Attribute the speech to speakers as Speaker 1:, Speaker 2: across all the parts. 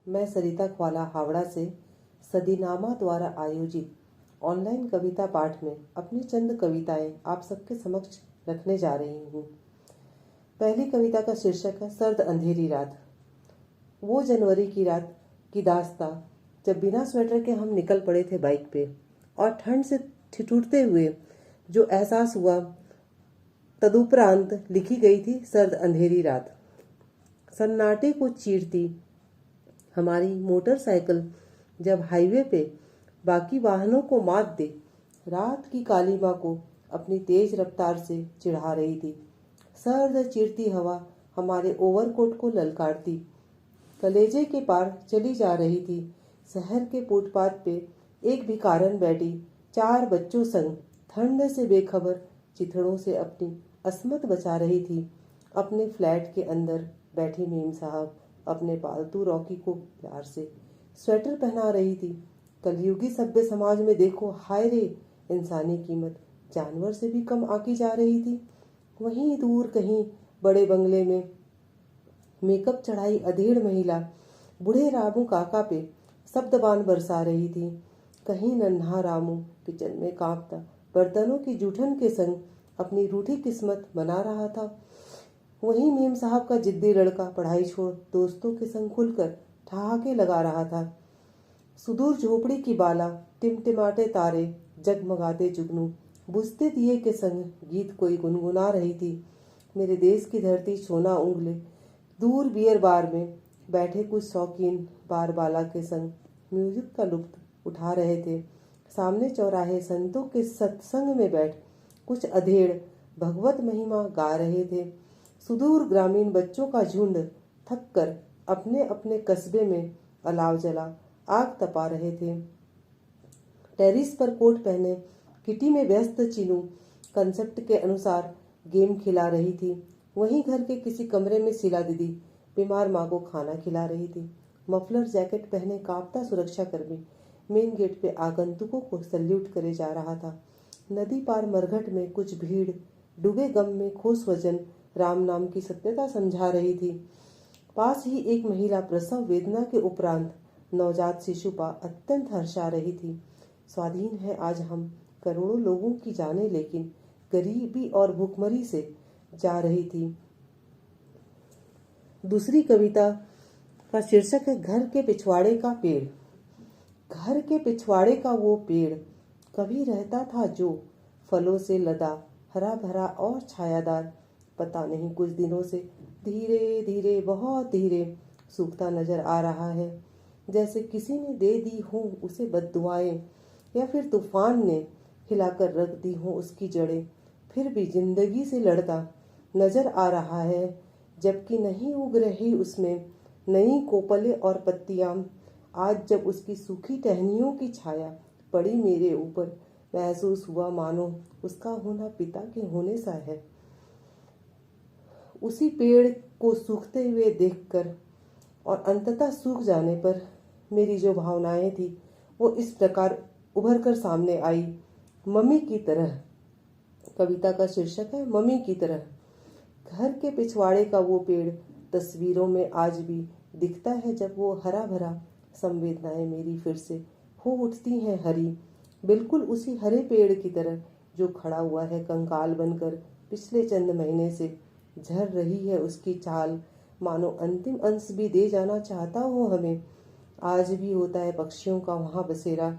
Speaker 1: मैं सरिता ख्वाला हावड़ा से सदीनामा द्वारा आयोजित ऑनलाइन कविता पाठ में अपनी चंद कविताएं आप सबके समक्ष रखने जा रही हूँ। पहली कविता का शीर्षक है सर्द अंधेरी रात। वो जनवरी की रात की दास्तां जब बिना स्वेटर के हम निकल पड़े थे बाइक पे और ठंड से ठिठुरते हुए जो एहसास हुआ, तदुपरांत लिखी गई थी सर्द अंधेरी रात। सन्नाटे को चीरती हमारी मोटरसाइकिल जब हाईवे पे बाकी वाहनों को मात दे रात की काली माँ को अपनी तेज रफ्तार से चिढ़ा रही थी। सर्द चीरती हवा हमारे ओवरकोट को ललकारती कलेजे के पार चली जा रही थी। शहर के फुटपाथ पे एक भिखारन बैठी 4 बच्चों संग ठंड से बेखबर चिथड़ों से अपनी असमत बचा रही थी। अपने फ्लैट के अंदर बैठी मीम साहब अपने पालतू रॉकी को प्यार से स्वेटर पहना रही थी। कलयुगी सभ्य समाज में देखो, हाय रे, इंसानी कीमत जानवर से भी कम आकी जा रही थी। वहीं दूर कहीं बड़े बंगले में मेकअप चढ़ाई अधेड़ महिला बूढ़े रामू काका पे शब्दबाण बरसा रही थी। कहीं नन्हा रामू किचन में कांपता बर्तनों की जूठन के संग अपनी रूठी किस्मत बना रहा था। वहीं मीम साहब का जिद्दी लड़का पढ़ाई छोड़ दोस्तों के संग खुलकर ठहाके लगा रहा था। सुदूर झोपड़ी की बाला टिमटिमाते तारे जगमगाते जुगनू बुझते दिए के संग गीत कोई गुनगुना रही थी। मेरे देश की धरती सोना उंगले दूर बियर बार में बैठे कुछ शौकीन बार बाला के संग म्यूजिक का लुत्फ उठा रहे थे। सामने चौराहे संतों के सत्संग में बैठ कुछ अधेड़ भगवत महिमा गा रहे थे। सुदूर ग्रामीण बच्चों का झुंड थक कर अपने अपने कस्बे में अलाव जला आग तपा रहे थे। टेरिस पर कोट पहने किटी में व्यस्त चीनू कंसेप्ट के अनुसार गेम खिला रही थी। वहीं घर के किसी कमरे में शीला दीदी बीमार माँ को खाना खिला रही थी। मफलर जैकेट पहने कांपता सुरक्षाकर्मी मेन गेट पे आगंतुकों को सल्यूट करे जा रहा था। नदी पार मरघट में कुछ भीड़ डूबे गम में खो स्वजन राम नाम की सत्यता समझा रही थी। पास ही एक महिला प्रसव वेदना के उपरांत नवजात शिशु पा अत्यंत हर्षा रही थी। स्वाधीन है आज हम करोड़ों लोगों की जाने, लेकिन गरीबी और भूखमरी से जा रही थी। दूसरी कविता का शीर्षक है घर के पिछवाड़े का पेड़। घर के पिछवाड़े का वो पेड़ कभी रहता था जो फलों से लदा हरा भरा और छायादार, पता नहीं कुछ दिनों से धीरे धीरे बहुत धीरे सूखता नजर आ रहा है। जैसे किसी ने दे दी हो उसे बद्दुआएं या फिर तूफान ने हिलाकर रख दी हो उसकी जड़ें। फिर भी जिंदगी से लड़ता नजर आ रहा है, जबकि नहीं उग रही उसमें नई कोपले और पत्तियां। आज जब उसकी सूखी टहनियों की छाया पड़ी मेरे ऊपर, महसूस हुआ मानो उसका होना पिता के होने सा है। उसी पेड़ को सूखते हुए देखकर और अंततः सूख जाने पर मेरी जो भावनाएं थी वो इस प्रकार उभर कर सामने आई, मम्मी की तरह। कविता का शीर्षक है मम्मी की तरह। घर के पिछवाड़े का वो पेड़ तस्वीरों में आज भी दिखता है, जब वो हरा भरा संवेदनाएं मेरी फिर से हो उठती हैं हरी, बिल्कुल उसी हरे पेड़ की तरह जो खड़ा हुआ है कंकाल बनकर। पिछले चंद महीने से झर रही है उसकी चाल, मानो अंतिम अंश भी दे जाना चाहता हो हमें। आज भी होता है पक्षियों का वहाँ बसेरा,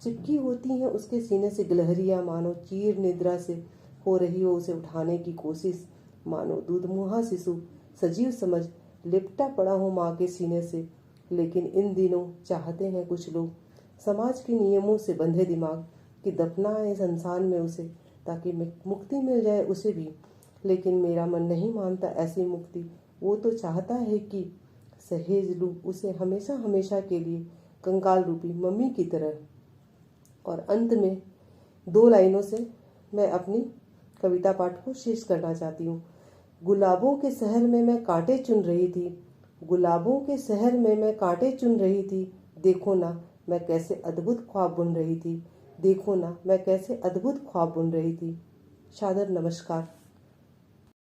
Speaker 1: चिपकी होती हैं उसके सीने से गिलहरियां, मानो चीर निद्रा से हो रही हो उसे उठाने की कोशिश। मानो दूधमुहा शिशु सजीव समझ लिपटा पड़ा हो माँ के सीने से। लेकिन इन दिनों चाहते हैं कुछ लोग समाज के नियमों से बंधे दिमाग कि दफनाएं संसार में उसे, ताकि मुक्ति मिल जाए उसे भी। लेकिन मेरा मन नहीं मानता ऐसी मुक्ति। वो तो चाहता है कि सहेज लूं उसे हमेशा हमेशा के लिए कंकाल रूपी मम्मी की तरह। और अंत में 2 लाइनों से मैं अपनी कविता पाठ को शेष करना चाहती हूँ। गुलाबों के शहर में मैं कांटे चुन रही थी, गुलाबों के शहर में मैं कांटे चुन रही थी। देखो ना मैं कैसे अद्भुत ख्वाब बुन रही थी, देखो ना मैं कैसे अद्भुत ख्वाब बुन रही थी। सादर नमस्कार।